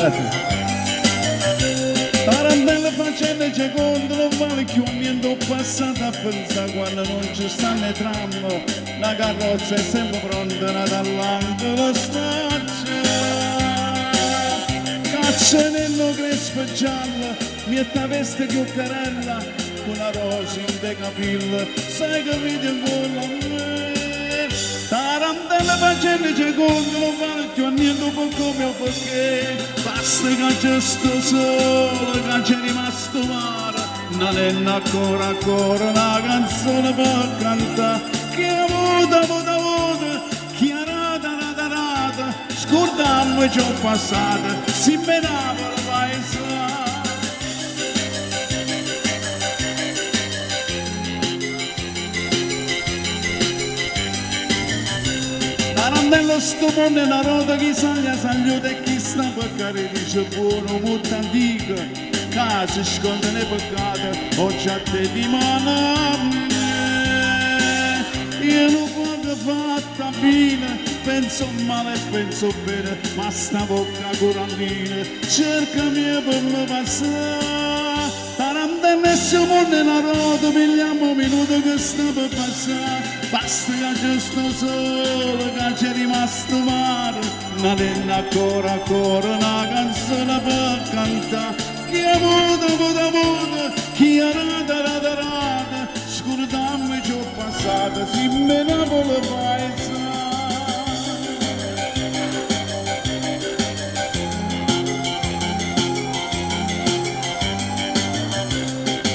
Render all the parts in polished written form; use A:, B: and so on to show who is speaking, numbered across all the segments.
A: Grazie. Tarantelle facendo secondo non vale più niente, ho passato a pensare quando non ci stanno i tram, la carrozza è sempre pronta dall'angolo staccia. Caccianello crespo giallo, mietta veste chioccarella, una rosa in te capilla, sai che vedi ancora a me. Tarantelle facendo secondo non vale più niente, per come o perché, basta che c'è sto solo, che c'è rimasto mare, non è ancora una canzone per cantare, che avuta, che rata, scordammo ciò passato, si menava la paesa. Tarantello sto mondo è una roda che sagliuta e chi sta per care dice buono, molto antico, che si sconda nei peccati, oggi a te di mano a me. Io non quando fatta bene, penso male e penso bene, ma sta bocca corantina, cercami per me passare. Tarantella e sto mondo è una roda, pigliamo un minuto che sta per passare. Basta che c'è sto sole, che c'è rimasto mare, non è ancora una canzone per cantare. Chi ha avuto, chi ha rata, scordammo ciò passato, si menava la paesa.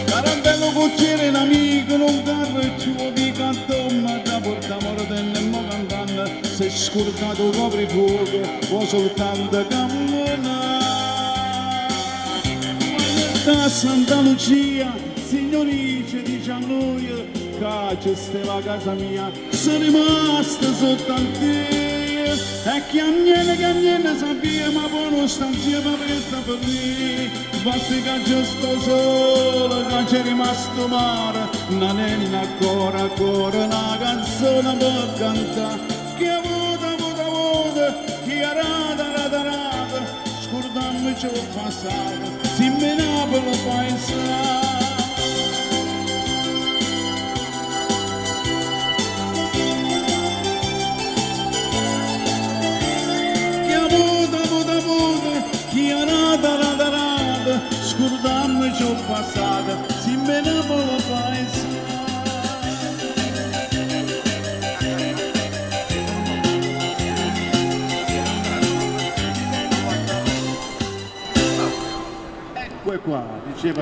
A: Tarantello cucciere un amico, non carro e ci vuoi cantomma, da portamore tennemmo cantando, se scordato copri fuoco, o soltanto camminare. Da Santa Lucia, signorice, dice a noi, che c'è stava casa mia, sono rimasta soltanto io, e che a niente sapeva, ma poi non sta insieme perché sta per lì. Basta che c'è sto sole, che c'è rimasto mare, non è ancora una canzone per cantare. Chi ha avuto, chi ha rata, scordammo ciò passato, si menava la paesa. Chi ha rata, scordammo ciò passato, si menava la paesa. Ecco qua, diceva